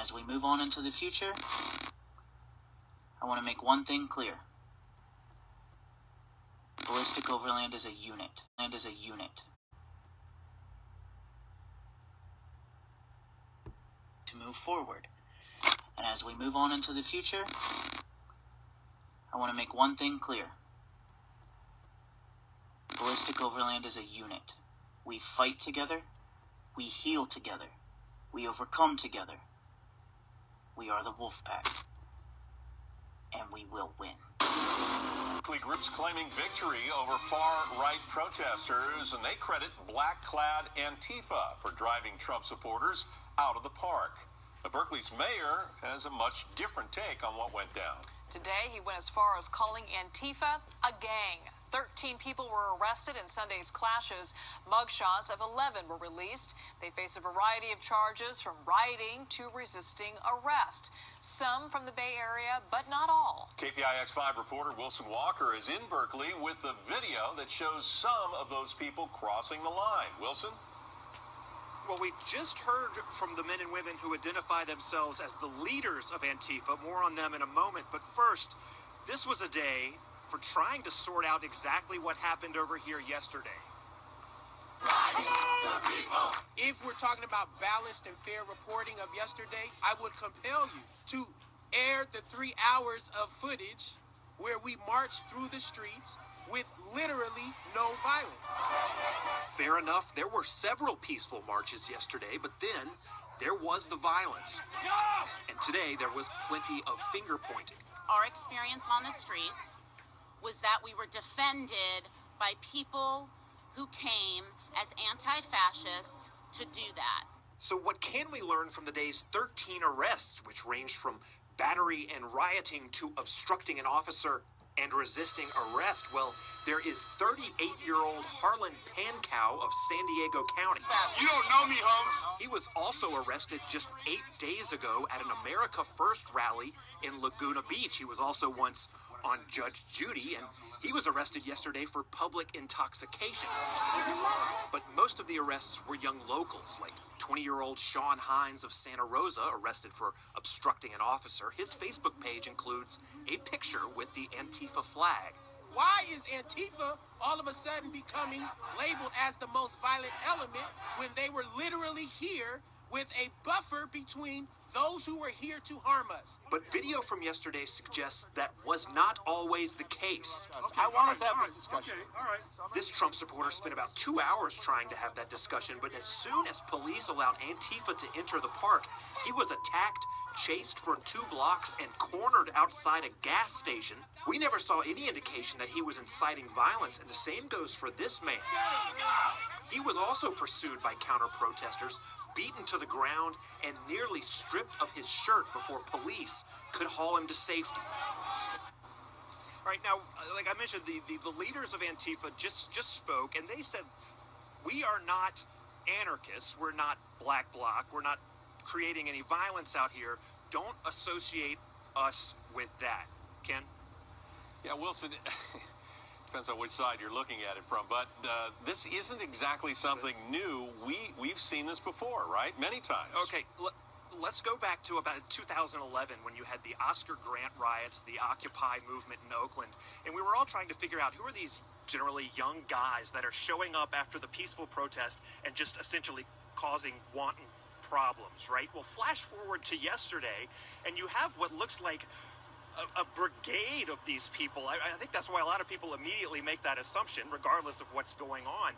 as we move on into the future, I want to make one thing clear. Ballistic Overland is a unit. And is a unit. To move forward. And as we move on into the future, I want to make one thing clear. Ballistic Overland is a unit. We fight together. We heal together. We overcome together. We are the Wolfpack. And we will win. Groups claiming victory over far-right protesters, and they credit black-clad Antifa for driving Trump supporters out of the park. But Berkeley's mayor has a much different take on what went down. Today, he went as far as calling Antifa a gang. 13 people were arrested in Sunday's clashes. Mugshots of 11 were released. They face a variety of charges from rioting to resisting arrest. Some from the Bay Area, but not all. KPIX5 reporter Wilson Walker is in Berkeley with the video that shows some of those people crossing the line. Wilson? Well, we just heard from the men and women who identify themselves as the leaders of Antifa. More on them in a moment. But first, this was a day for trying to sort out exactly what happened over here yesterday. If we're talking about balanced and fair reporting of yesterday, I would compel you to air the 3 hours of footage where we marched through the streets with literally no violence. Fair enough, there were several peaceful marches yesterday, but then there was the violence. And today there was plenty of finger pointing. Our experience on the streets was that we were defended by people who came as anti-fascists to do that. So what can we learn from the day's 13 arrests, which ranged from battery and rioting to obstructing an officer and resisting arrest? Well, there is 38-year-old Harlan Pankow of San Diego County. You don't know me, Holmes. He was also arrested just 8 days ago at an America First rally in Laguna Beach. He was also once on Judge Judy, and he was arrested yesterday for public intoxication. But most of the arrests were young locals, like 20-year-old Sean Hines of Santa Rosa, arrested for obstructing an officer. His Facebook page includes a picture with the Antifa flag. Why is Antifa all of a sudden becoming labeled as the most violent element when they were literally here with a buffer between those who were here to harm us? But video from yesterday suggests that was not always the case. Okay, I want us to have this discussion. Okay, all right. This Trump supporter spent about 2 hours trying to have that discussion, but as soon as police allowed Antifa to enter the park, he was attacked, chased for 2 blocks, and cornered outside a gas station. We never saw any indication that he was inciting violence, and the same goes for this man. He was also pursued by counter-protesters, beaten to the ground, and nearly stripped of his shirt before police could haul him to safety. All right, now, like I mentioned, the leaders of Antifa just spoke, and they said, we are not anarchists, we're not black bloc, we're not creating any violence out here. Don't associate us with that. Ken? Yeah, Wilson, depends on which side you're looking at it from, but this isn't exactly something new. We've seen this before, right? Many times. Okay, let's go back to about 2011 when you had the Oscar Grant riots, the Occupy movement in Oakland, and we were all trying to figure out who are these generally young guys that are showing up after the peaceful protest and just essentially causing wanton problems, right? Well, flash forward to yesterday, and you have what looks like a brigade of these people. I think that's why a lot of people immediately make that assumption, regardless of what's going on.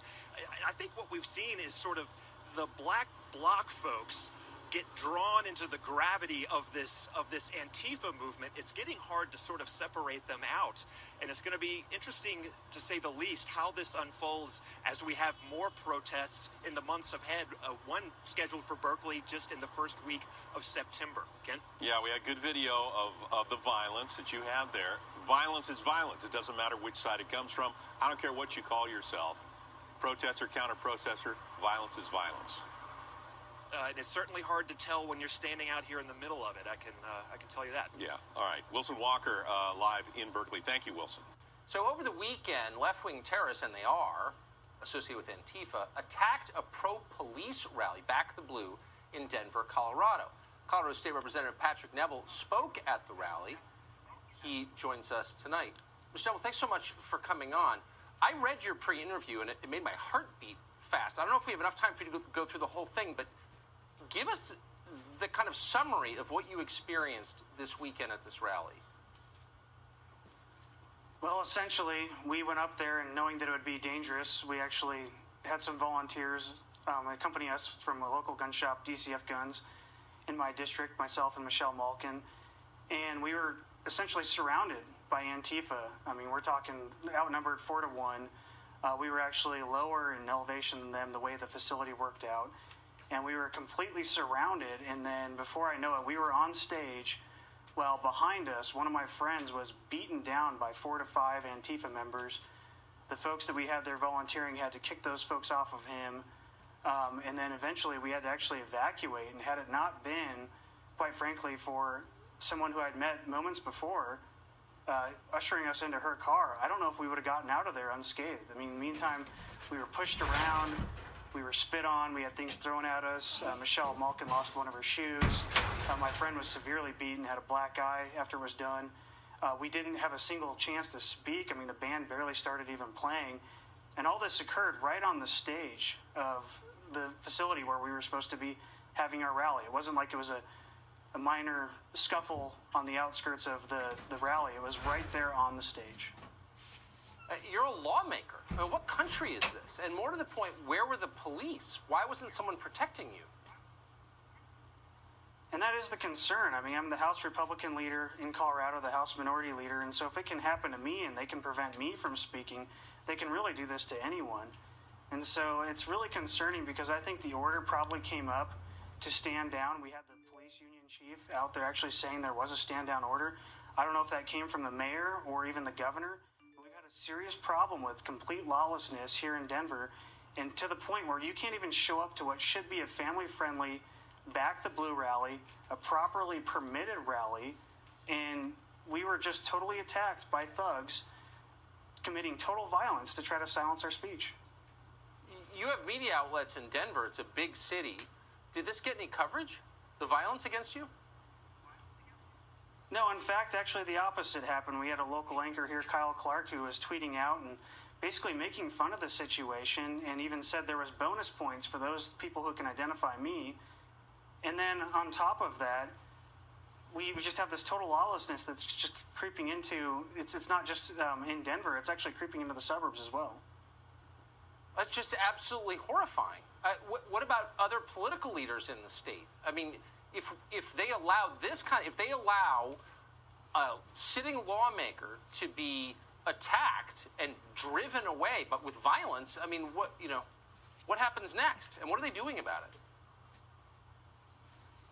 I think what we've seen is sort of the black bloc folks get drawn into the gravity of this Antifa movement. It's getting hard to sort of separate them out, and it's going to be interesting, to say the least, how this unfolds as we have more protests in the months ahead. One scheduled for Berkeley just in the first week of September. Ken? Yeah, we had good video of the violence that you had there. Violence is violence. It doesn't matter which side it comes from. I don't care what you call yourself. Protester, counter-protester, violence is violence. And it's certainly hard to tell when you're standing out here in the middle of it. I can tell you that. Yeah. All right. Wilson Walker live in Berkeley. Thank you, Wilson. So over the weekend, left-wing terrorists, and they are associated with Antifa, attacked a pro-police rally, Back the Blue, in Denver, Colorado. Colorado State Representative Patrick Neville spoke at the rally. He joins us tonight. Mr. Neville, thanks so much for coming on. I read your pre-interview, and it made my heart beat fast. I don't know if we have enough time for you to go through the whole thing, but give us the kind of summary of what you experienced this weekend at this rally. Well, essentially, we went up there, and knowing that it would be dangerous, we actually had some volunteers accompany us from a local gun shop, DCF Guns, in my district, myself and Michelle Malkin, and we were essentially surrounded by Antifa. I mean, we're talking outnumbered 4-1. We were actually lower in elevation than them, the way the facility worked out, and we were completely surrounded, and then before I know it, we were on stage. Well, behind us, one of my friends was beaten down by 4 to 5 Antifa members. The folks that we had there volunteering had to kick those folks off of him. And then eventually we had to actually evacuate. And had it not been, quite frankly, for someone who I'd met moments before ushering us into her car, I don't know if we would have gotten out of there unscathed. I mean, meantime, we were pushed around. We were spit on. We had things thrown at us. Michelle Malkin lost one of her shoes. My friend was severely beaten, had a black eye after it was done. We didn't have a single chance to speak. I mean, the band barely started even playing. And all this occurred right on the stage of the facility where we were supposed to be having our rally. It wasn't like it was a minor scuffle on the outskirts of the rally. It was right there on the stage. You're a lawmaker. I mean, what country is this? And more to the point, where were the police? Why wasn't someone protecting you? And that is the concern. I mean, I'm the House Republican leader in Colorado, the House Minority Leader, and so if it can happen to me and they can prevent me from speaking, they can really do this to anyone. And so it's really concerning because I think the order probably came up to stand down. We had the police union chief out there actually saying there was a stand down order. I don't know if that came from the mayor or even the governor. Serious problem with complete lawlessness here in Denver, and to the point where you can't even show up to what should be a family-friendly Back the Blue rally, a properly permitted rally, and we were just totally attacked by thugs committing total violence to try to silence our speech. You have media outlets in Denver. It's a big city. Did this get any coverage? The violence against you? No, in fact, actually the opposite happened. We had a local anchor here, Kyle Clark, who was tweeting out and basically making fun of the situation and even said there was bonus points for those people who can identify me. And then on top of that, we just have this total lawlessness that's just creeping into, it's not just in Denver, it's actually creeping into the suburbs as well. That's just absolutely horrifying. What about other political leaders in the state? I mean, if they allow if they allow a sitting lawmaker to be attacked and driven away, but with violence, I mean, what happens next? And what are they doing about it?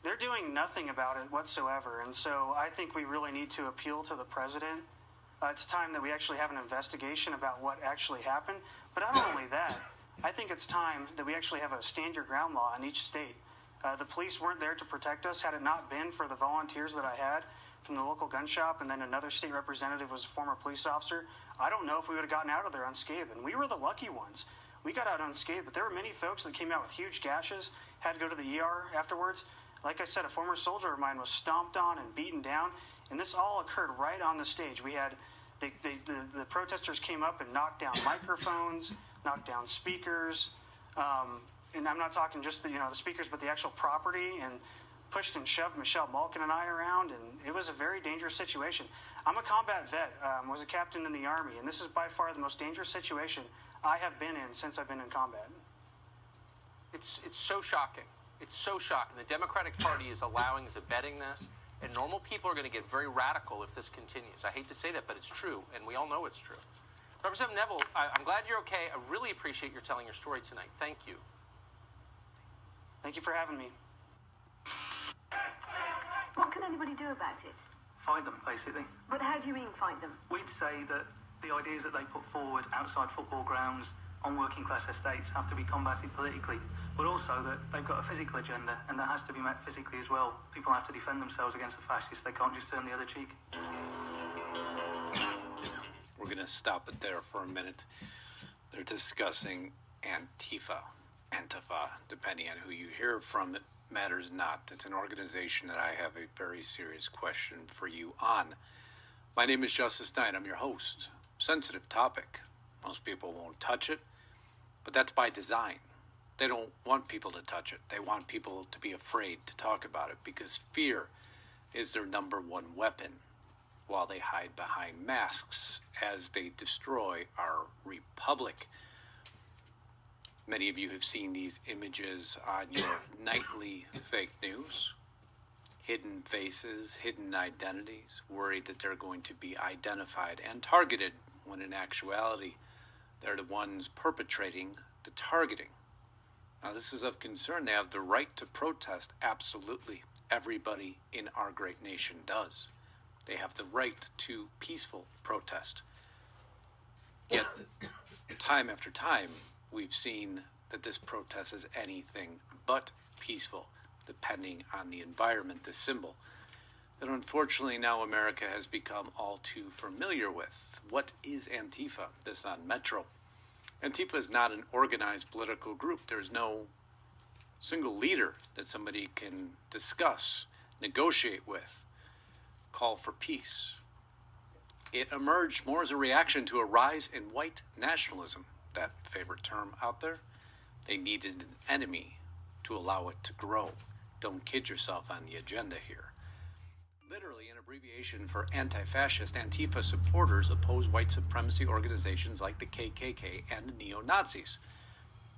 They're doing nothing about it whatsoever. And so I think we really need to appeal to the president. It's time that we actually have an investigation about what actually happened. But not only that, I think it's time that we actually have a stand your ground law in each state. The police weren't there to protect us. Had it not been for the volunteers that I had from the local gun shop, and then another state representative was a former police officer, I don't know if we would have gotten out of there unscathed. And we were the lucky ones. We got out unscathed, but there were many folks that came out with huge gashes, had to go to the ER afterwards. Like I said, a former soldier of mine was stomped on and beaten down, and this all occurred right on the stage. We had the protesters came up and knocked down microphones, knocked down speakers, and I'm not talking just the speakers, but the actual property, and pushed and shoved Michelle Malkin and I around, and it was a very dangerous situation. I'm a combat vet, was a captain in the Army, and this is by far the most dangerous situation I have been in since I've been in combat. It's so shocking. It's so shocking. The Democratic Party is abetting this, and normal people are going to get very radical if this continues. I hate to say that, but it's true, and we all know it's true. Representative Neville, I'm glad you're okay. I really appreciate your telling your story tonight. Thank you. Thank you for having me. What can anybody do about it? Fight them, basically. But how do you mean fight them? We'd say that the ideas that they put forward outside football grounds, on working class estates, have to be combated politically, but also that they've got a physical agenda, and that has to be met physically as well. People have to defend themselves against the fascists. They can't just turn the other cheek. We're going to stop it there for a minute. They're discussing ANTIFA, depending on who you hear from. matters not. It's an organization that I have a very serious question for you on. My name is Justice Knight. I'm your host. Sensitive topic. Most people won't touch it, but that's by design. They don't want people to touch it. They want people to be afraid to talk about it because fear is their number one weapon while they hide behind masks as they destroy our republic. Many of you have seen these images on your nightly fake news. Hidden faces, hidden identities, worried that they're going to be identified and targeted, when in actuality, they're the ones perpetrating the targeting. Now, this is of concern. They have the right to protest. Absolutely. Everybody in our great nation does. They have the right to peaceful protest. Yet, time after time, we've seen that this protest is anything but peaceful, depending on the environment, the symbol that unfortunately now America has become all too familiar with. What is Antifa? This is on Metro. Antifa is not an organized political group. There's no single leader that somebody can discuss, negotiate with, call for peace. It emerged more as a reaction to a rise in white nationalism, that favorite term out there. They needed an enemy to allow it to grow. Don't kid yourself on the agenda here. Literally an abbreviation for anti-fascist, Antifa supporters oppose white supremacy organizations like the KKK and the neo-Nazis,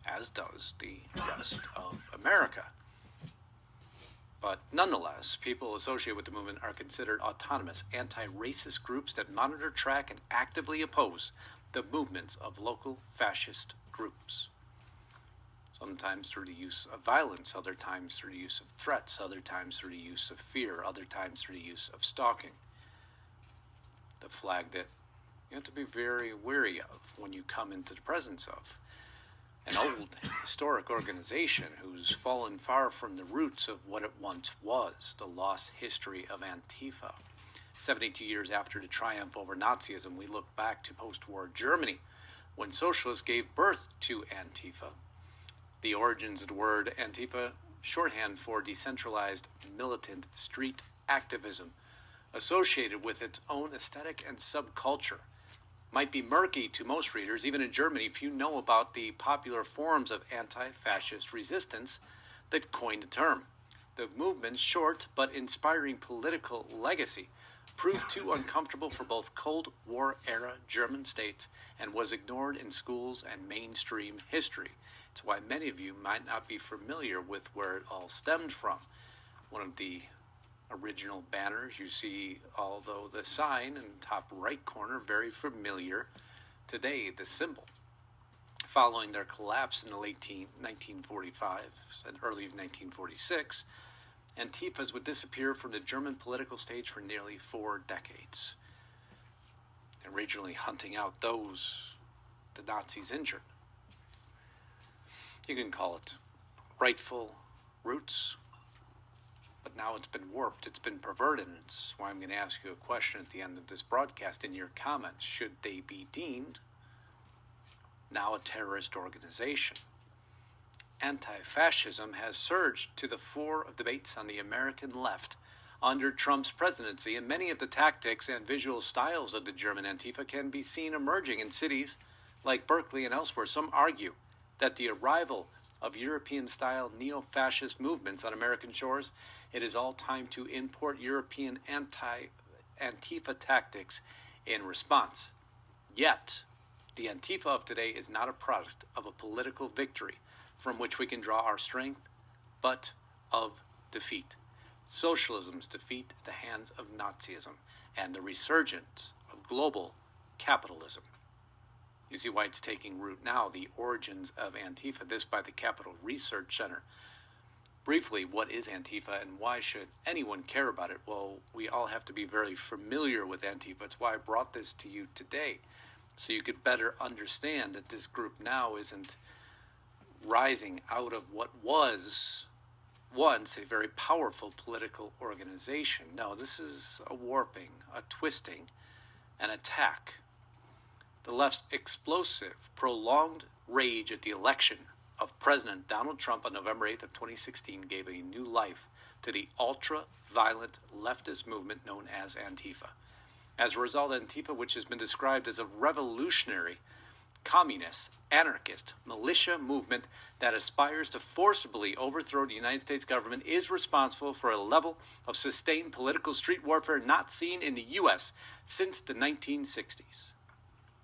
as does the rest of America. But nonetheless, people associated with the movement are considered autonomous, anti-racist groups that monitor, track, and actively oppose the movements of local fascist groups. Sometimes through the use of violence, other times through the use of threats, other times through the use of fear, other times through the use of stalking. The flag that you have to be very wary of when you come into the presence of an old historic organization who's fallen far from the roots of what it once was, the lost history of Antifa. 72 years after the triumph over Nazism, we look back to post-war Germany, when socialists gave birth to Antifa. The origins of the word Antifa, shorthand for decentralized militant street activism, associated with its own aesthetic and subculture, might be murky to most readers, even in Germany, if you know about the popular forms of anti-fascist resistance that coined the term. The movement's short but inspiring political legacy proved too uncomfortable for both Cold War-era German states and was ignored in schools and mainstream history. It's why many of you might not be familiar with where it all stemmed from. One of the original banners you see, although the sign in the top right corner, very familiar today, the symbol. Following their collapse in the late 1945 and early 1946, Antifas would disappear from the German political stage for nearly 4 decades, originally hunting out those the Nazis injured. You can call it rightful roots, but now it's been warped, it's been perverted, and it's why I'm going to ask you a question at the end of this broadcast in your comments. Should they be deemed now a terrorist organization? Anti-fascism has surged to the fore of debates on the American left under Trump's presidency, and many of the tactics and visual styles of the German Antifa can be seen emerging in cities like Berkeley and elsewhere. Some argue that the arrival of European-style neo-fascist movements on American shores, it is all time to import European anti-Antifa tactics in response. Yet, the Antifa of today is not a product of a political victory from which we can draw our strength, but of defeat. Socialism's defeat at the hands of Nazism and the resurgence of global capitalism. You see why it's taking root now, the origins of Antifa, this by the Capital Research Center. Briefly, what is Antifa and why should anyone care about it? Well, we all have to be very familiar with Antifa. It's why I brought this to you today, so you could better understand that this group now isn't rising out of what was once a very powerful political organization. No, this is a warping, a twisting, an attack. The left's explosive, prolonged rage at the election of President Donald Trump on November 8th of 2016 gave a new life to the ultra-violent leftist movement known as Antifa. As a result, Antifa, which has been described as a revolutionary, communist, anarchist, militia movement that aspires to forcibly overthrow the United States government, is responsible for a level of sustained political street warfare not seen in the U.S. since the 1960s.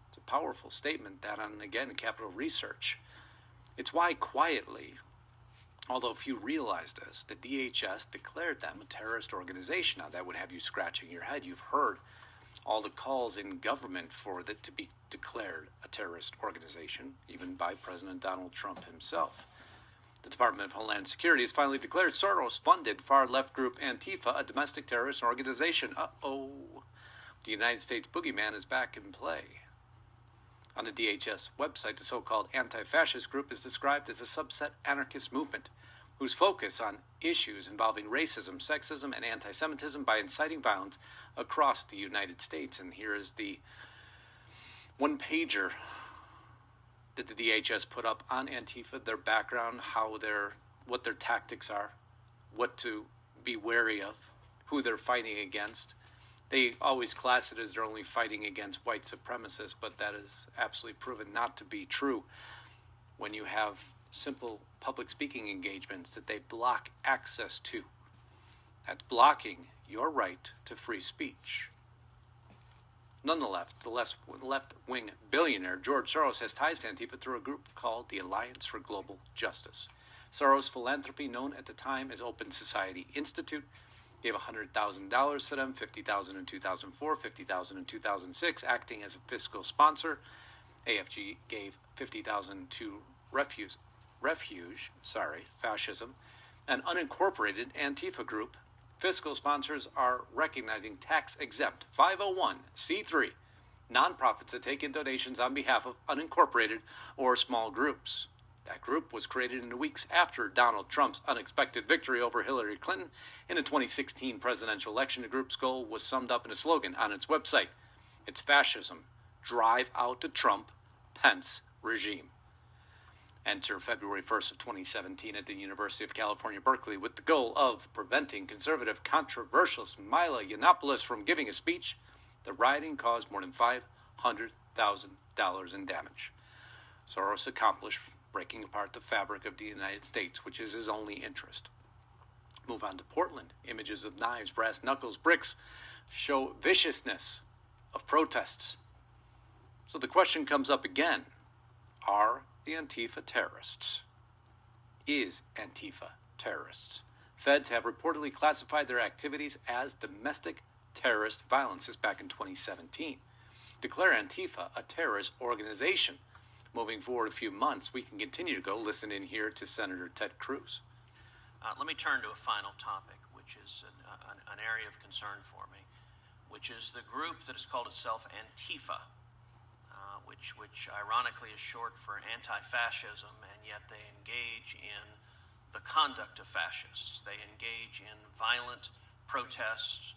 It's a powerful statement that on, again, Capital Research. It's why quietly, although few realize this, the DHS declared them a terrorist organization. Now that would have you scratching your head. You've heard all the calls in government for it to be declared a terrorist organization, even by President Donald Trump himself. The Department of Homeland Security has finally declared Soros-funded far-left group Antifa a domestic terrorist organization. Uh-oh. The United States boogeyman is back in play. On the DHS website, the so-called anti-fascist group is described as a subset anarchist movement whose focus on issues involving racism, sexism, and anti-Semitism by inciting violence across the United States. And here is the one-pager that the DHS put up on Antifa, their background, what their tactics are, what to be wary of, who they're fighting against. They always class it as they're only fighting against white supremacists, but that is absolutely proven not to be true when you have simple public speaking engagements that they block access to. That's blocking your right to free speech. Nonetheless, the left-wing billionaire George Soros has ties to Antifa through a group called the Alliance for Global Justice. Soros' philanthropy, known at the time as Open Society Institute, gave $100,000 to them, $50,000 in 2004, $50,000 in 2006, acting as a fiscal sponsor. AFG gave $50,000 to Refuge, Fascism, an unincorporated Antifa group. Fiscal sponsors are recognizing tax-exempt 501c3 nonprofits that take in donations on behalf of unincorporated or small groups. That group was created in the weeks after Donald Trump's unexpected victory over Hillary Clinton in the 2016 presidential election. The group's goal was summed up in a slogan on its website. It's fascism. Drive out the Trump-Pence regime. Enter February 1st of 2017 at the University of California, Berkeley, with the goal of preventing conservative controversialist Mila Yiannopoulos from giving a speech. The rioting caused more than $500,000 in damage. Soros accomplished breaking apart the fabric of the United States, which is his only interest. Move on to Portland. Images of knives, brass knuckles, bricks show viciousness of protests. So the question comes up again. Are the Antifa terrorists? Is Antifa terrorists? Feds have reportedly classified their activities as domestic terrorist violence. This back in 2017. Declare Antifa a terrorist organization. Moving forward a few months, we can continue to go listen in here to Senator Ted Cruz. Let me turn to a final topic, which is an area of concern for me, which is the group that has called itself Antifa, which ironically is short for anti-fascism, and yet they engage in the conduct of fascists. They engage in violent protests,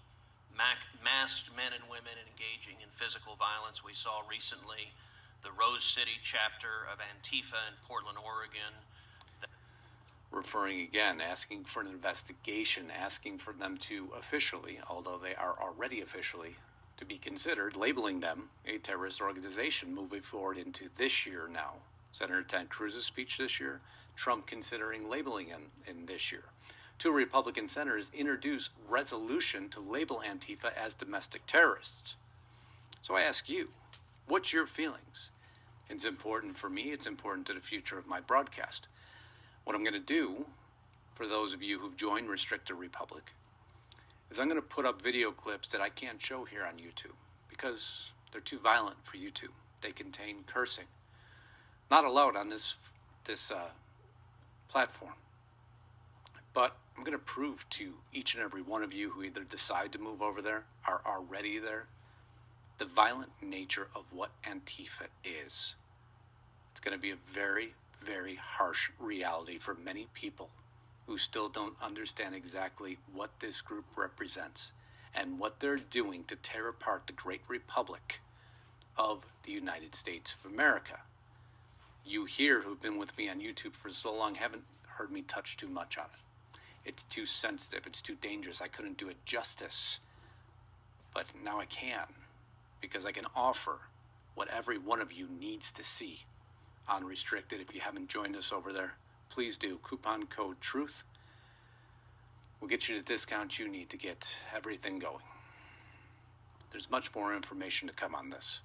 masked men and women engaging in physical violence. We saw recently the Rose City chapter of Antifa in Portland, Oregon. Referring again, asking for an investigation, asking for them to officially, although they are already officially, to be considered, labeling them a terrorist organization moving forward into this year now. Senator Ted Cruz's speech this year, Trump considering labeling him in this year. Two Republican senators introduced resolution to label Antifa as domestic terrorists. So I ask you, what's your feelings? It's important for me. It's important to the future of my broadcast. What I'm going to do, for those of you who've joined Restricted Republic, is I'm going to put up video clips that I can't show here on YouTube because they're too violent for YouTube. They contain cursing. Not allowed on this platform. But I'm going to prove to each and every one of you who either decide to move over there or are already there the violent nature of what Antifa is. It's going to be a very, very harsh reality for many people who still don't understand exactly what this group represents and what they're doing to tear apart the great republic of the United States of America. You here who've been with me on YouTube for so long haven't heard me touch too much on it. It's too sensitive. It's too dangerous. I couldn't do it justice. But now I can, because I can offer what every one of you needs to see. Unrestricted. If you haven't joined us over there, please do. Coupon code TRUTH will get you the discount you need to get everything going. There's much more information to come on this.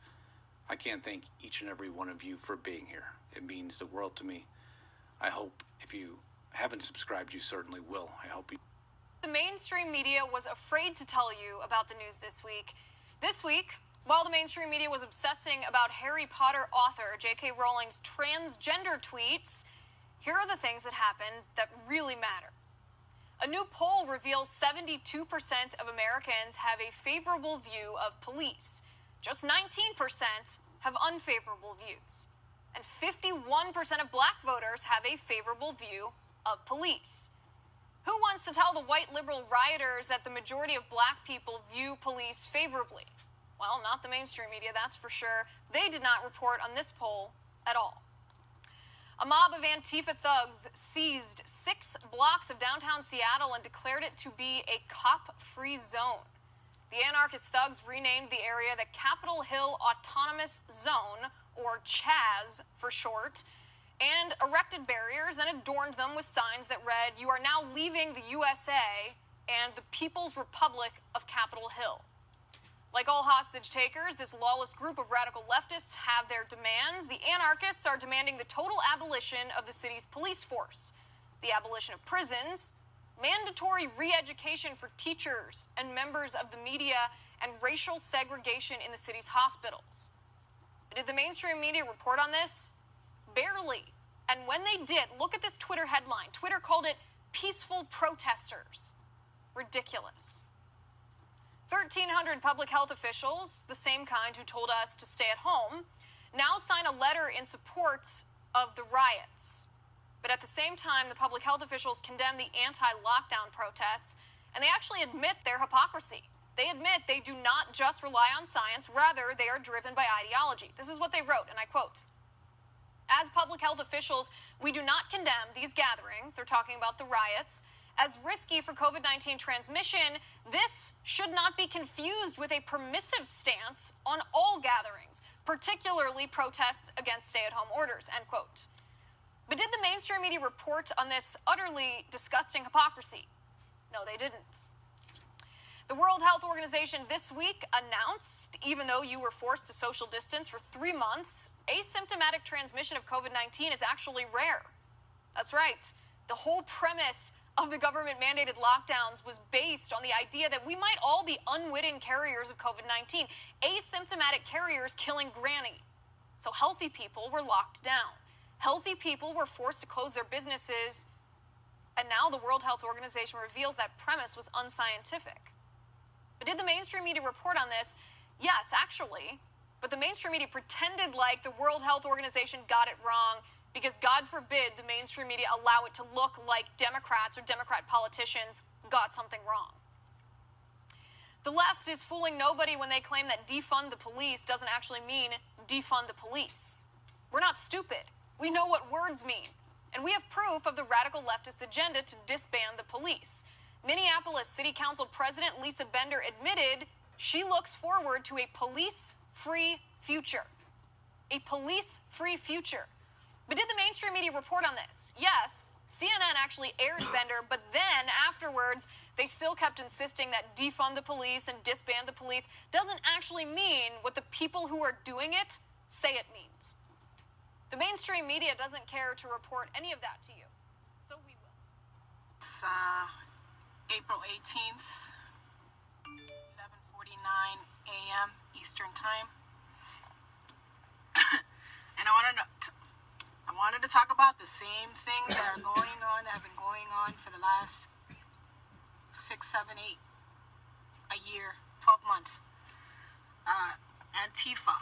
I can't thank each and every one of you for being here. It means the world to me. I hope if you haven't subscribed, you certainly will. I hope you... The mainstream media was afraid to tell you about the news this week. This week, while the mainstream media was obsessing about Harry Potter author J.K. Rowling's transgender tweets, here are the things that happened that really matter. A new poll reveals 72% of Americans have a favorable view of police. Just 19% have unfavorable views. And 51% of black voters have a favorable view of police. Who wants to tell the white liberal rioters that the majority of black people view police favorably? Well, not the mainstream media, that's for sure. They did not report on this poll at all. A mob of Antifa thugs seized 6 blocks of downtown Seattle and declared it to be a cop-free zone. The anarchist thugs renamed the area the Capitol Hill Autonomous Zone, or CHAZ for short, and erected barriers and adorned them with signs that read, "You are now leaving the USA and the People's Republic of Capitol Hill." Like all hostage takers, this lawless group of radical leftists have their demands. The anarchists are demanding the total abolition of the city's police force, the abolition of prisons, mandatory re-education for teachers and members of the media, and racial segregation in the city's hospitals. But did the mainstream media report on this? Barely. And when they did, look at this Twitter headline. Twitter called it peaceful protesters. Ridiculous. 1,300 public health officials, the same kind who told us to stay at home, now sign a letter in support of the riots. But at the same time, the public health officials condemn the anti-lockdown protests, and they actually admit their hypocrisy. They admit they do not just rely on science, rather they are driven by ideology. This is what they wrote, and I quote, "As public health officials, we do not condemn these gatherings," they're talking about the riots, "as risky for COVID-19 transmission. This should not be confused with a permissive stance on all gatherings, particularly protests against stay-at-home orders," end quote. But did the mainstream media report on this utterly disgusting hypocrisy? No, they didn't. The World Health Organization this week announced, even though you were forced to social distance for 3 months, asymptomatic transmission of COVID-19 is actually rare. That's right. The whole premise of the government-mandated lockdowns was based on the idea that we might all be unwitting carriers of COVID-19, asymptomatic carriers killing granny. So healthy people were locked down. Healthy people were forced to close their businesses, and now the World Health Organization reveals that premise was unscientific. But did the mainstream media report on this? Yes, actually. But the mainstream media pretended like the World Health Organization got it wrong because, God forbid, the mainstream media allow it to look like Democrats or Democrat politicians got something wrong. The left is fooling nobody when they claim that defund the police doesn't actually mean defund the police. We're not stupid. We know what words mean. And we have proof of the radical leftist agenda to disband the police. Minneapolis City Council President Lisa Bender admitted she looks forward to a police-free future. A police-free future. But did the mainstream media report on this? Yes, CNN actually aired Bender, but then afterwards, they still kept insisting that defund the police and disband the police doesn't actually mean what the people who are doing it say it means. The mainstream media doesn't care to report any of that to you, so we will. It's April 18th, 11:49 a.m. Eastern Time. And I wanted to talk about the same things that are going on, that have been going on for the last 6, 7, 8, a year, 12 months. Antifa.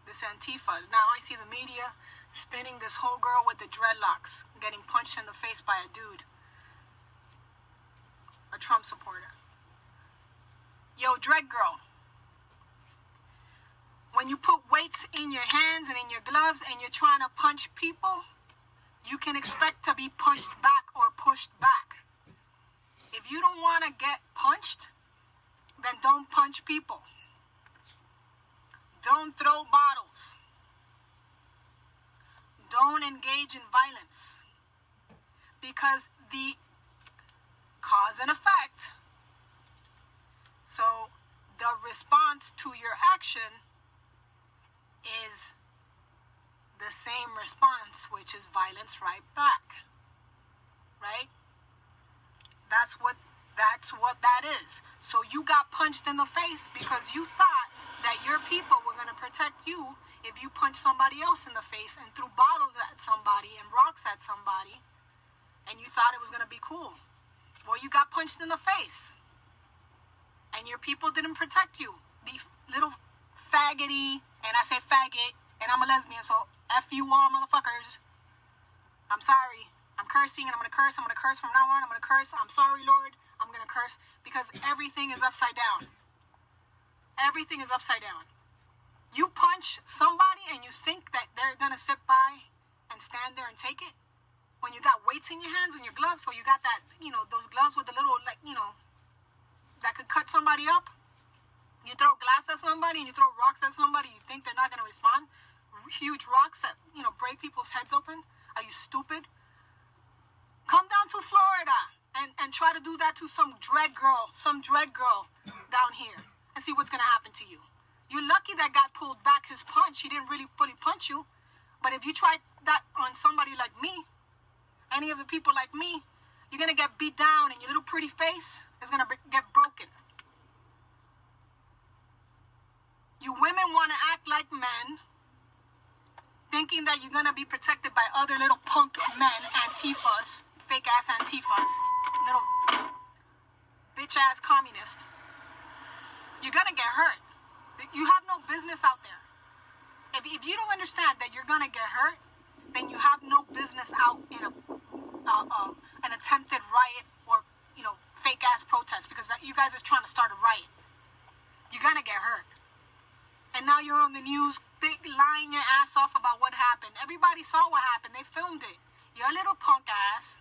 This Antifa. Now I see the media spinning this whole girl with the dreadlocks getting punched in the face by a dude. A Trump supporter. Yo, dread girl. when you put weights in your hands and in your gloves and you're trying to punch people, you can expect to be punched back or pushed back. If you don't want to get punched, then don't punch people. Don't throw bottles. Don't engage in violence. Because the cause and effect, so the response to your action is the same response, which is violence right back. Right? That's what that is. So you got punched in the face because you thought that your people were going to protect you if you punched somebody else in the face and threw bottles at somebody and rocks at somebody, and you thought it was going to be cool. Well, you got punched in the face, and your people didn't protect you. The little faggoty, and I say faggot, and I'm a lesbian, so F you all motherfuckers. I'm sorry. I'm cursing, and I'm going to curse. I'm going to curse from now on. I'm going to curse. I'm sorry, Lord. I'm going to curse because everything is upside down. Everything is upside down. You punch somebody and you think that they're going to sit by and stand there and take it? When you got weights in your hands and your gloves, or you got that, those gloves with the little, that could cut somebody up? You throw glass at somebody and you throw rocks at somebody, you think they're not going to respond? Huge rocks that, break people's heads open? Are you stupid? Come down to Florida and try to do that to some dread girl down here and see what's going to happen to you. You're lucky that guy pulled back his punch. He didn't really fully punch you. But if you try that on somebody like me, any of the people like me, you're going to get beat down and your little pretty face is going to get broken. You women want to act like men, thinking that you're going to be protected by other little punk men, Antifas, fake-ass Antifas, little bitch-ass communist. You're going to get hurt. You have no business out there. If you don't understand that you're going to get hurt, then you have no business out in an attempted riot or, fake-ass protest, because you guys is trying to start a riot. You're going to get hurt. And now you're on the news lying your ass off about what happened. Everybody saw what happened. They filmed it. Your little punk ass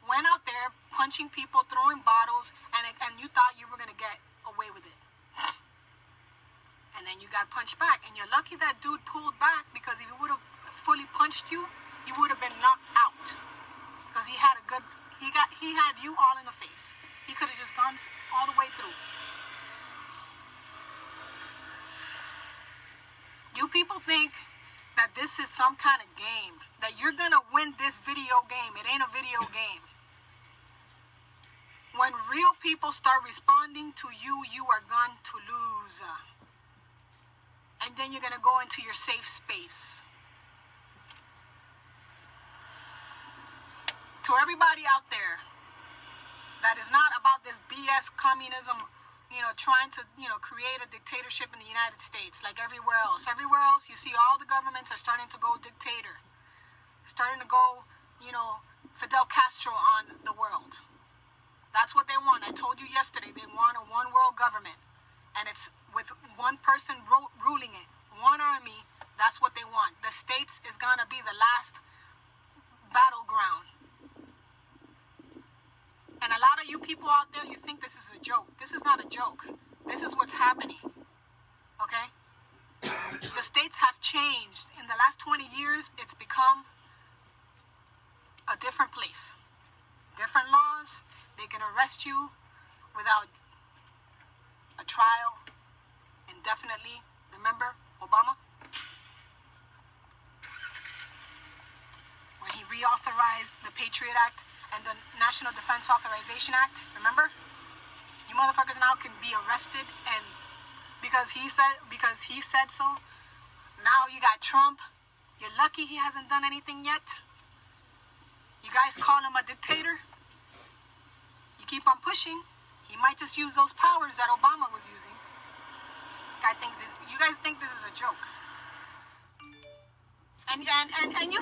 went out there punching people, throwing bottles, and you thought you were going to get away with it. And then you got punched back. And you're lucky that dude pulled back, because if he would have fully punched you, you would have been knocked out. Because he had you all in the face. He could have just gone all the way through. You people think that this is some kind of game, that you're going to win this video game. It ain't a video game. When real people start responding to you, you are going to lose. And then you're going to go into your safe space. To everybody out there that is not about this BS communism, trying to, create a dictatorship in the United States like everywhere else. Everywhere else, you see all the governments are starting to go dictator. Starting to go, Fidel Castro on the world. That's what they want. I told you yesterday, they want a one world government. And it's with one person ruling it. One army, that's what they want. The States is going to be the last battleground. And a lot of you people out there, you think this is a joke. This is not a joke. This is what's happening. Okay? The states have changed. In the last 20 years, it's become a different place. Different laws. They can arrest you without a trial indefinitely. Remember Obama? When he reauthorized the Patriot Act and the National Defense Authorization Act, remember? You motherfuckers now can be arrested, and because he said so. Now you got Trump. You're lucky he hasn't done anything yet. You guys call him a dictator. You keep on pushing. He might just use those powers that Obama was using. You guys think this is a joke. And you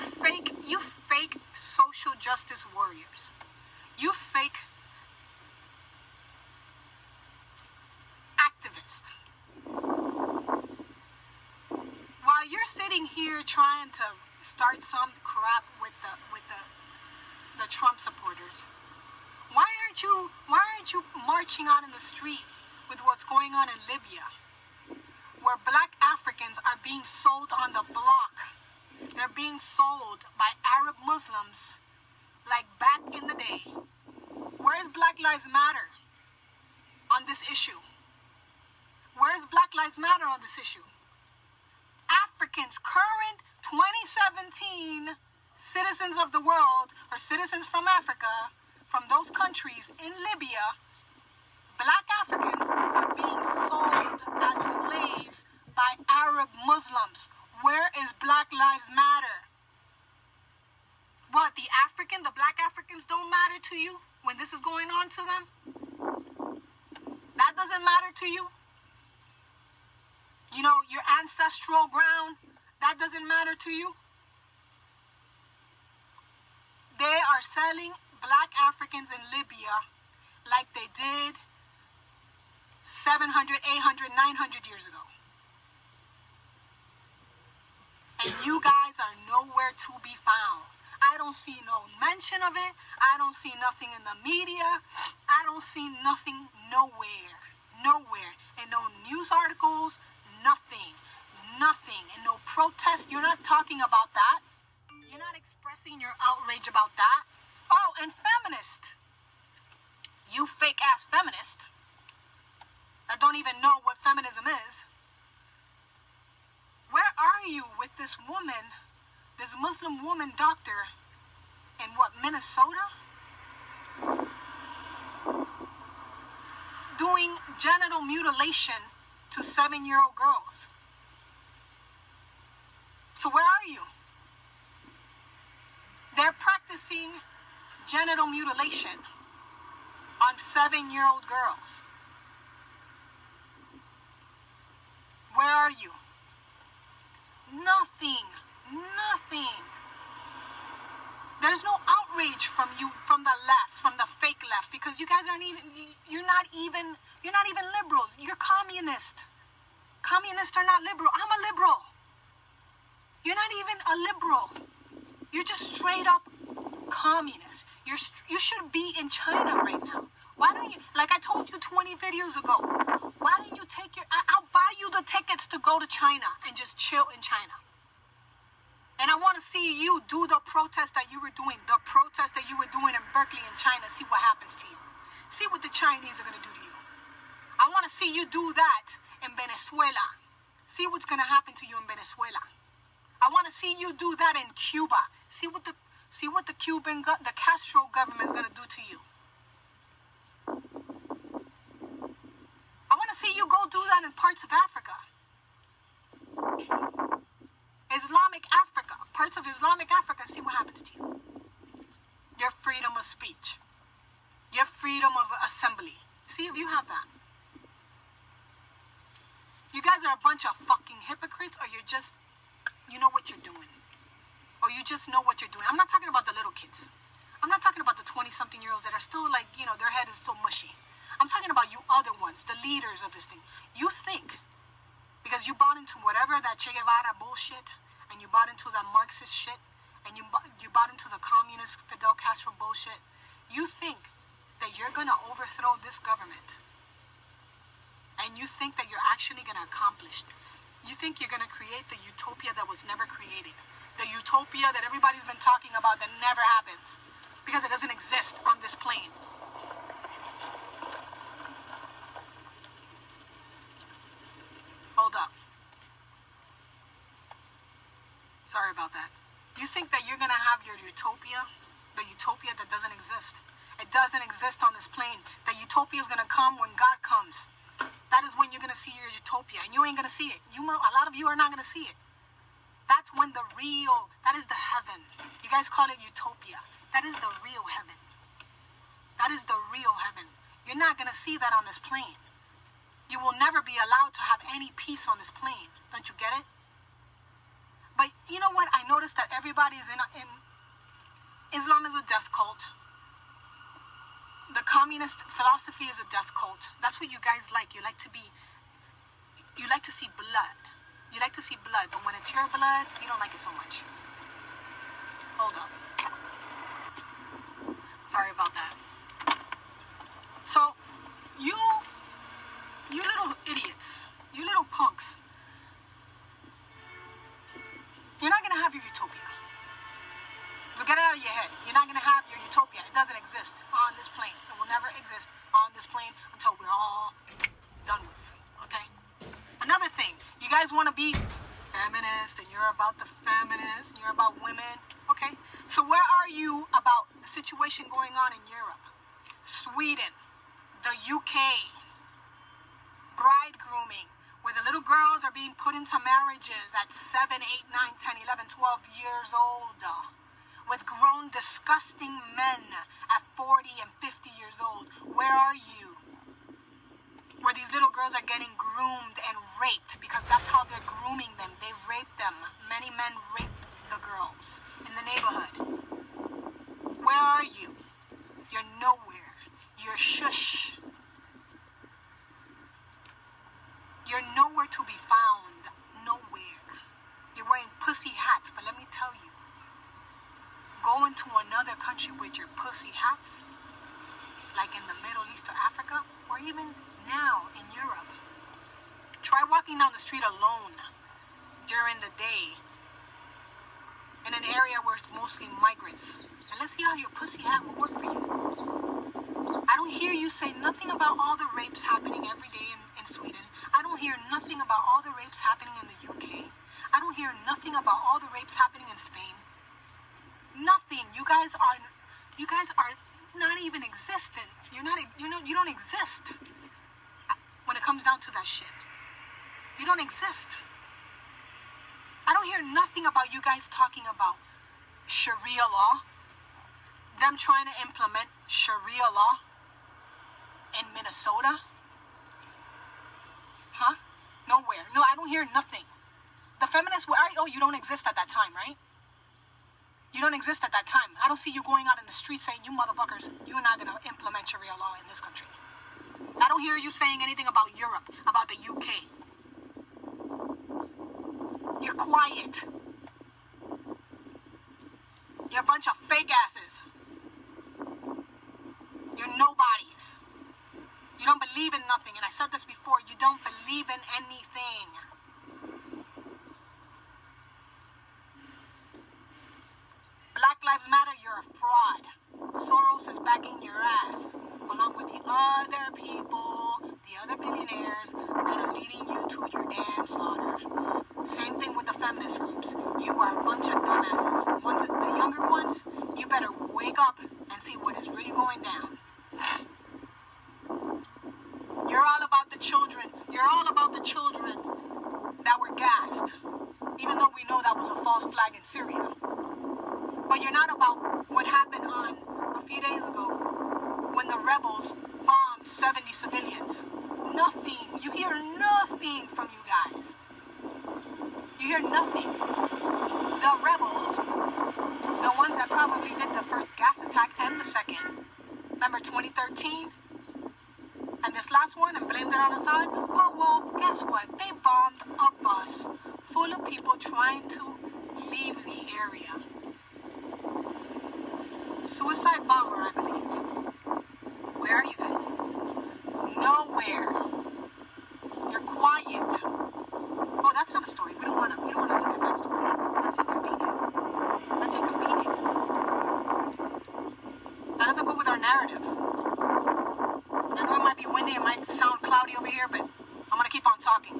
fake social justice warriors. You fake activists. here trying to start some crap with the Trump supporters. Why aren't you marching out in the street with what's going on in Libya, where black Africans are being sold on the block? They're being sold by Arab Muslims like back in the day. Where's Black Lives Matter on this issue? Where's Black Lives Matter on this issue? Africans, current 2017 citizens of the world, or citizens from Africa, from those countries in Libya, black Africans are being sold as slaves by Arab Muslims. Where is Black Lives Matter? What, the black Africans don't matter to you when this is going on to them? That doesn't matter to you? You know, your ancestral ground, that doesn't matter to you? They are selling black Africans in Libya like they did 700, 800, 900 years ago. And you guys are nowhere to be found. I don't see no mention of it. I don't see nothing in the media. I don't see nothing nowhere. Nowhere. And no news articles, nothing. Nothing. And no protest. You're not talking about that. You're not expressing your outrage about that. Oh, and feminist. You fake ass feminist. I don't even know what feminism is. Where are you with this woman, this Muslim woman doctor in what, Minnesota? Doing genital mutilation to 7-year-old girls. So where are you? They're practicing genital mutilation on 7-year-old girls. Where are you? Nothing. Nothing. There's no outrage from you, from the left, from the fake left, because you guys aren't even, you're not even liberals. You're communist. Communists are not liberal. I'm a liberal. You're not even a liberal. You're just straight up communist. You should be in China right now. Why don't you, like I told you 20 videos ago, why don't you take I'll buy you the tickets to go to China and just chill in China. And I want to see you do the protest that you were doing, in Berkeley in China, see what happens to you. See what the Chinese are going to do to you. I want to see you do that in Venezuela. See what's going to happen to you in Venezuela. I want to see you do that in Cuba. See what the Castro government is going to do to you. I want to see you go do that in parts of Africa. Islamic Africa, parts of Islamic Africa, see what happens to you. Your freedom of speech. Your freedom of assembly. See if you have that. You guys are a bunch of fucking hypocrites, or you're just, you know what you're doing. Or you just know what you're doing. I'm not talking about the little kids. I'm not talking about the 20-something-year-olds that are still like, their head is still mushy. I'm talking about you other ones, the leaders of this thing. You think, because you bought into whatever that Che Guevara bullshit, and you bought into that Marxist shit, and you bought into the communist Fidel Castro bullshit, you think that you're going to overthrow this government. And you think that you're actually going to accomplish this. You think you're going to create the utopia that was never created. The utopia that everybody's been talking about that never happens. Because it doesn't exist on this plane. Hold up. Sorry about that. You think that you're going to have your utopia? The utopia that doesn't exist. It doesn't exist on this plane. The utopia is going to come when God comes. That is when you're going to see your utopia. And you ain't going to see it. A lot of you are not going to see it. That's when that is the heaven. You guys call it utopia. That is the real heaven. That is the real heaven. You're not going to see that on this plane. You will never be allowed to have any peace on this plane. Don't you get it? But you know what? I noticed that everybody is in Islam is a death cult. The communist philosophy is a death cult. That's what you guys like. You like to see blood. You like to see blood, but when it's your blood, you don't like it so much. Hold up. Sorry about that. So, you little idiots, you little punks, you're not going to have your utopia. So get it out of your head. You're not going to have your utopia. It doesn't exist on this plane. It will never exist on this plane until we're all done with. Okay? Another thing, you guys want to be feminist, and you're about the feminists, and you're about women. Okay? So where are you about the situation going on in Europe? Sweden, the UK, bride grooming, where the little girls are being put into marriages at 7, 8, 9, 10, 11, 12 years old, with grown, disgusting men at 40 and 50 years old. Where are you? Where these little girls are getting groomed and raped, because that's how they're grooming them. They rape them. Many men rape the girls in the neighborhood. Where are you? You're nowhere. You're shush. You're nowhere to be found. Nowhere. You're wearing pussy hats, but let me tell you, go into another country with your pussy hats, like in the Middle East or Africa, or even now in Europe. Try walking down the street alone during the day in an area where it's mostly migrants, and let's see how your pussy hat will work for you. I don't hear you say nothing about all the rapes happening every day in Sweden. I don't hear nothing about all the rapes happening in the UK. I don't hear nothing about all the rapes happening in Spain. Nothing. You guys are not even existent. You don't exist. When it comes down to that shit, you don't exist. I don't hear nothing about you guys talking about Sharia law, them trying to implement Sharia law in Minnesota. Huh? Nowhere. No, I don't hear nothing. The feminists, you don't exist at that time, right? You don't exist at that time. I don't see you going out in the streets saying, you motherfuckers, you're not going to implement Sharia law in this country. I don't hear you saying anything about Europe, about the UK. You're quiet. You're a bunch of fake asses. You're nobodies. You don't believe in nothing, and I said this before, you don't believe in anything. Black Lives Matter, you're a fraud. Soros is backing your ass, along with the other people, the other billionaires that are leading you to your damn slaughter. Same thing with the feminist groups. You are a bunch of dumbasses. The younger ones, you better wake up and see what is really going down. You're all about the children. You're all about the children that were gassed, even though we know that was a false flag in Syria. But you're not about what happened on a few days ago when the rebels bombed 70 civilians. Nothing. You hear nothing from you guys. You hear nothing. The rebels, the ones that probably did the first gas attack and the second, remember 2013? And this last one, and blamed it on Assad? Oh, well, guess what? They bombed a bus full of people trying to leave the area. Suicide bomber, I believe. Where are you guys? Nowhere. You're quiet. Oh, that's not a story. We don't want to look at that story. That's inconvenient. That's inconvenient. That doesn't go with our narrative. I know it might be windy, it might sound cloudy over here, but I'm going to keep on talking.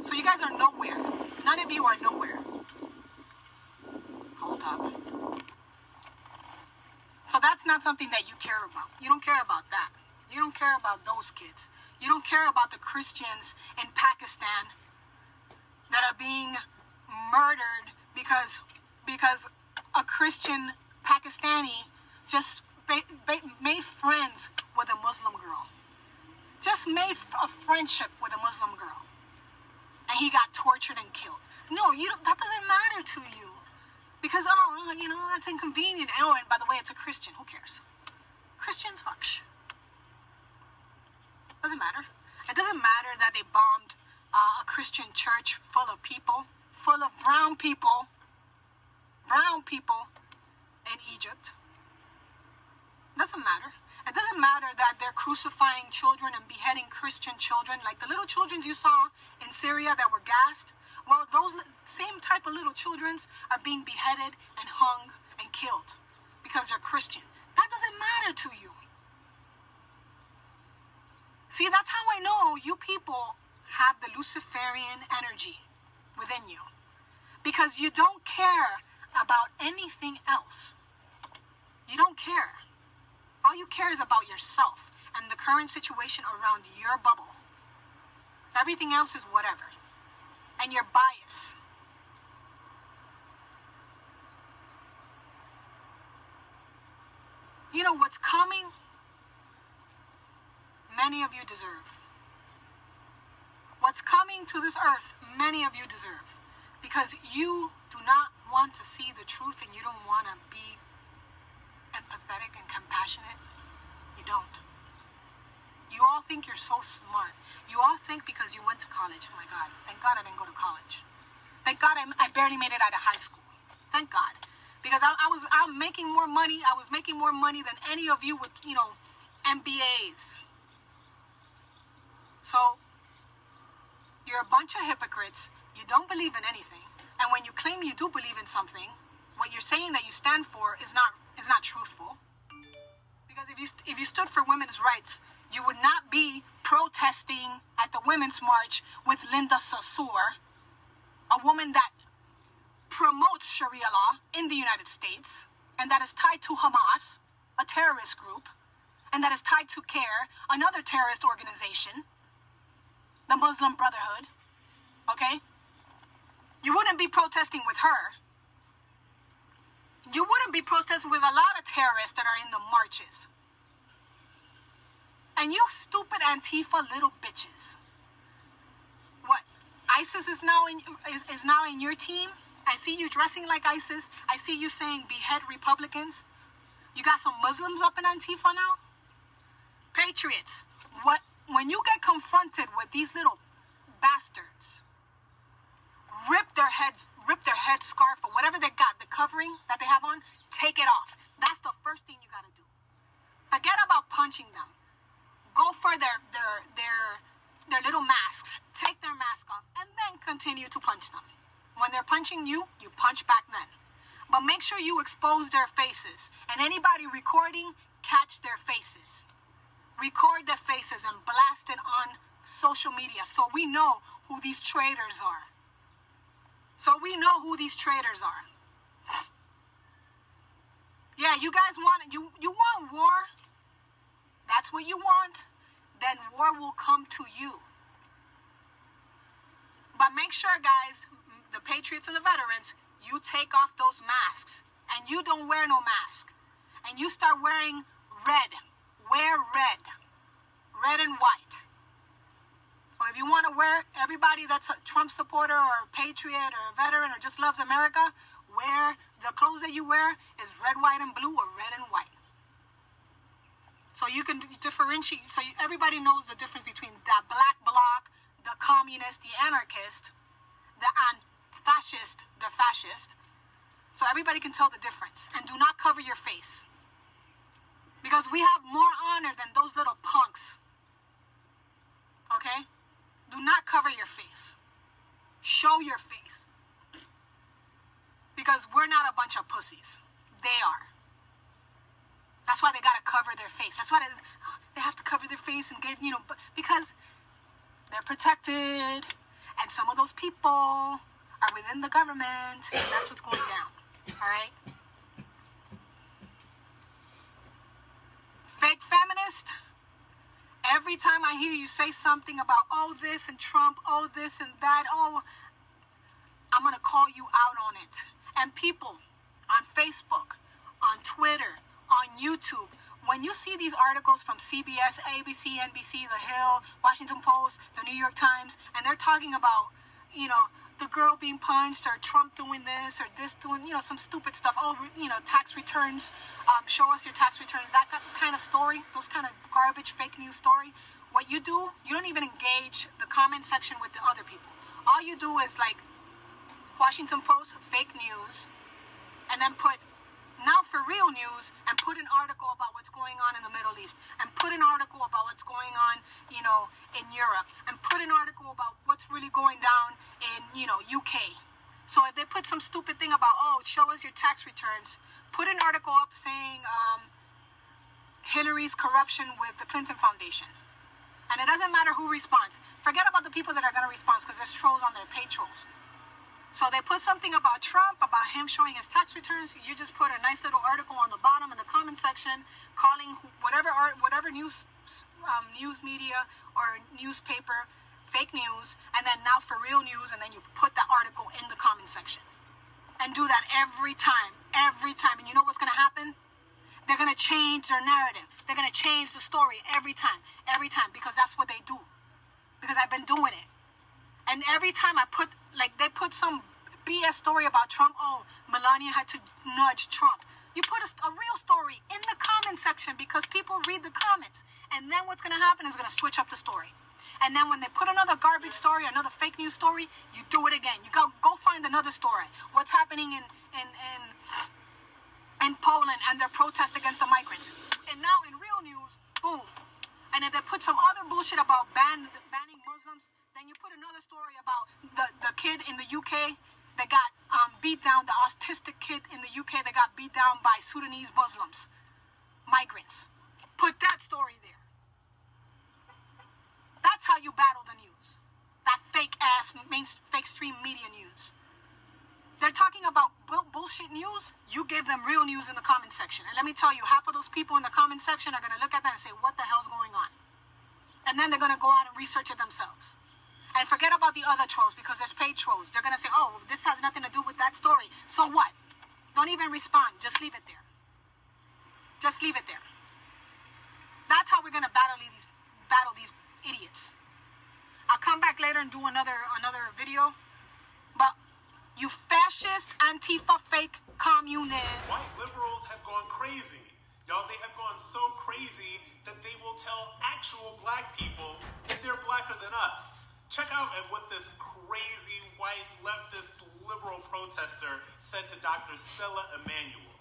So you guys are nowhere. None of you are nowhere. Hold up. So that's not something that you care about. You don't care about that. You don't care about those kids. You don't care about the Christians in Pakistan that are being murdered because a Christian Pakistani just made friends with a Muslim girl. Just made a friendship with a Muslim girl. And he got tortured and killed. No, that doesn't matter to you. Because, that's inconvenient. Oh, and by the way, it's a Christian. Who cares? Christians, hush. Doesn't matter. It doesn't matter that they bombed a Christian church full of people, full of brown people in Egypt. Doesn't matter. It doesn't matter that they're crucifying children and beheading Christian children, like the little children you saw in Syria that were gassed. Well, those same type of little children are being beheaded and hung and killed because they're Christian. That doesn't matter to you. See, that's how I know you people have the Luciferian energy within you. Because you don't care about anything else. You don't care. All you care is about yourself and the current situation around your bubble. Everything else is whatever. And your bias. You know what's coming? Many of you deserve. What's coming to this earth, many of you deserve. Because you do not want to see the truth and you don't want to be empathetic and compassionate. You don't. You all think you're so smart. You all think because you went to college. Oh my God. Thank God I didn't go to college. Thank God I barely made it out of high school. Thank God. Because I'm making more money. I was making more money than any of you with, MBAs. So, you're a bunch of hypocrites. You don't believe in anything. And when you claim you do believe in something, what you're saying that you stand for is not truthful. Because if you stood for women's rights, you would not be protesting at the Women's March with Linda Sarsour, a woman that promotes Sharia law in the United States, and that is tied to Hamas, a terrorist group, and that is tied to CARE, another terrorist organization, the Muslim Brotherhood, okay? You wouldn't be protesting with her. You wouldn't be protesting with a lot of terrorists that are in the marches. And you stupid Antifa little bitches. What? ISIS is now in your team? I see you dressing like ISIS. I see you saying behead Republicans. You got some Muslims up in Antifa now? Patriots, when you get confronted with these little bastards, rip their head scarf or whatever they got, the covering that they have on, take it off. That's the first thing you gotta do. Forget about punching them. Go for their little masks. Take their mask off and then continue to punch them. When they're punching you, you punch back then. But make sure you expose their faces. And anybody recording, catch their faces. Record their faces and blast it on social media so we know who these traitors are. Yeah, you guys want you want war? That's what you want? Then war will come to you. But make sure, guys, the patriots and the veterans, you take off those masks. And you don't wear no mask. And you start wearing red. Wear red. Red and white. Or if you want to wear, everybody that's a Trump supporter or a patriot or a veteran or just loves America, wear the clothes that you wear is red, white, and blue or red and white. So you can differentiate, everybody knows the difference between the black bloc, the communist, the anarchist, the fascist, the fascist. So everybody can tell the difference. And do not cover your face. Because we have more honor than those little punks. Okay? Do not cover your face. Show your face. Because we're not a bunch of pussies. They are. That's why they gotta cover their face. That's why they have to cover their face and get, because they're protected. And some of those people are within the government. And that's what's going down. Alright? Fake feminist. Every time I hear you say something about, oh, this and Trump, oh, this and that, oh, I'm going to call you out on it. And people on Facebook, on Twitter, on YouTube, when you see these articles from CBS, ABC, NBC, The Hill, Washington Post, The New York Times, and they're talking about, the girl being punched or Trump doing this or this doing, some stupid stuff. Oh, tax returns. Show us your tax returns. That kind of story, those kind of garbage fake news story. what you do, you don't even engage the comment section with the other people. All you do is like Washington Post, fake news, and then put now for real news and put an article about what's going on in the Middle East and put an article about what's going on, you know, in Europe and put an article about what's really going down in, you know, UK. So if they put some stupid thing about, oh, show us your tax returns, put an article up saying Hillary's corruption with the Clinton Foundation. And it doesn't matter who responds. Forget about the people that are going to respond because there's trolls on there, paid trolls. So they put something about Trump, about him showing his tax returns. You just put a nice little article on the bottom in the comment section, calling whatever news media or newspaper fake news, and then now for real news, and then you put that article in the comment section, and do that every time. And you know what's going to happen? They're going to change their narrative. They're going to change the story every time, because that's what they do. Because I've been doing it. And every time they put some BS story about Trump, oh, Melania had to nudge Trump. You put a real story in the comment section because people read the comments. And then what's going to happen is going to switch up the story. And then when they put another garbage story, another fake news story, you do it again. You go find another story. What's happening in Poland and their protest against the migrants. And now in real news, boom. And if they put some other bullshit about banning Muslims, then you put another story about the kid in the UK that got beat down, the autistic kid in the UK that got beat down by Sudanese Muslims, migrants. Put that story there. That's how you battle the news. That fake-ass, fake-stream media news. They're talking about bullshit news. You give them real news in the comment section. And let me tell you, half of those people in the comment section are going to look at that and say, what the hell's going on? And then they're going to go out and research it themselves. And forget about the other trolls because there's paid trolls. They're going to say, oh, this has nothing to do with that story. So what? Don't even respond. Just leave it there. Just leave it there. That's how we're going to battle these idiots. I'll come back later and do another video. But you fascist, Antifa, fake communists. White liberals have gone crazy. Y'all, they have gone so crazy that they will tell actual black people that they're blacker than us. Check out what this crazy white leftist liberal protester said to Dr. Stella Emanuel.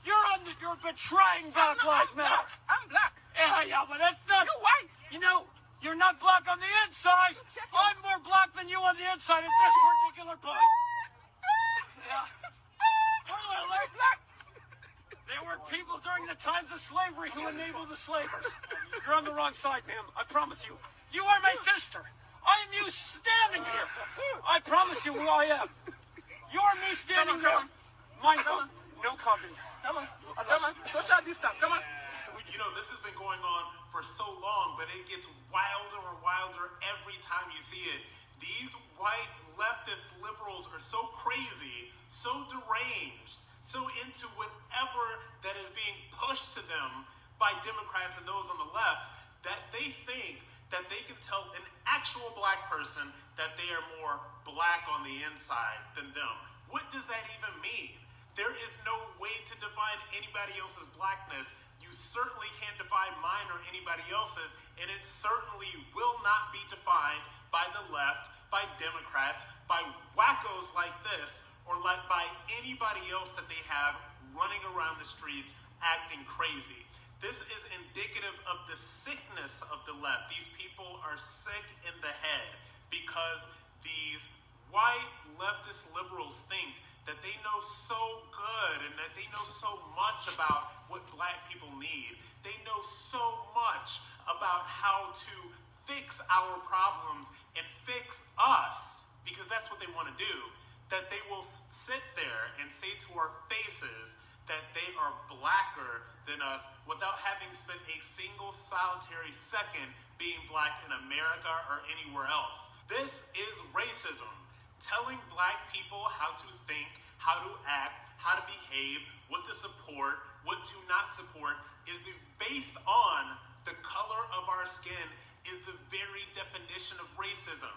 You're betraying Black Lives Matter. I'm black. Yeah, but that's not. You're white. You know, you're not black on the inside. I'm more black than you on the inside at this particular point. Yeah. We're black. There were people during the times of slavery who enabled the slavers. You're on the wrong side, ma'am. I promise you. You are my sister. I am you standing here. I promise you who I am. You're me standing there. No comment. Come on. Social distance. Come on. You know, this has been going on for so long, but it gets wilder and wilder every time you see it. These white leftist liberals are so crazy, so deranged, so into whatever that is being pushed to them by Democrats and those on the left, that they think that they can tell an actual black person that they are more black on the inside than them. What does that even mean? There is no way to define anybody else's blackness. You certainly can't define mine or anybody else's, and it certainly will not be defined by the left, by Democrats, by wackos like this, or like by anybody else that they have running around the streets acting crazy. This is indicative of the sickness of the left. These people are sick in the head because these white leftist liberals think that they know so good and that they know so much about what black people need. They know so much about how to fix our problems and fix us, because that's what they want to do, that they will sit there and say to our faces that they are blacker than us without having spent a single solitary second being black in America or anywhere else. This is racism. Telling black people how to think, how to act, how to behave, what to support, what to not support is based on the color of our skin is the very definition of racism.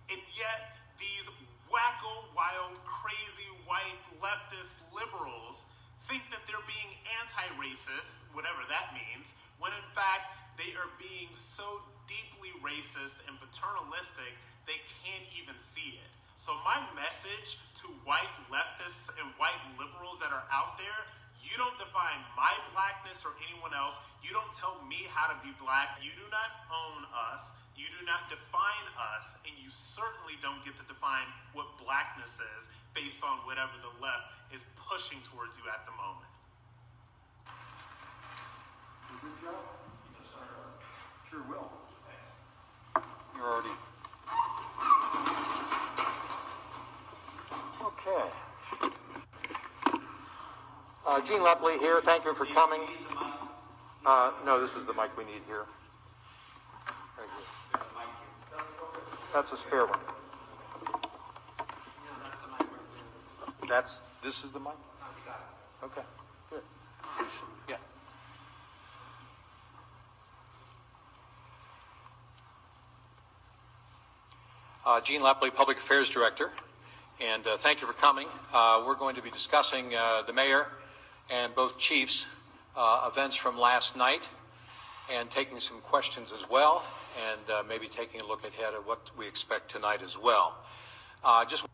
And yet these wacko, wild, crazy, white, leftist liberals think that they're being anti-racist, whatever that means, when in fact they are being so deeply racist and paternalistic, they can't even see it. So my message to white leftists and white liberals that are out there, you don't define my blackness or anyone else. You don't tell me how to be black. You do not own us. You do not define us. And you certainly don't get to define what blackness is based on whatever the left is pushing towards you at the moment. Good job. Yes, sir. Sure will. You're already. Okay. Gene Lepley here. Thank you for coming. No, this is the mic we need here. Thank you. That's a spare one. This is the mic? Okay, good. Yeah. Gene Lepley, Public Affairs Director, and thank you for coming. We're going to be discussing the mayor and both chiefs' events from last night and taking some questions as well, and maybe taking a look ahead at what we expect tonight as well. Just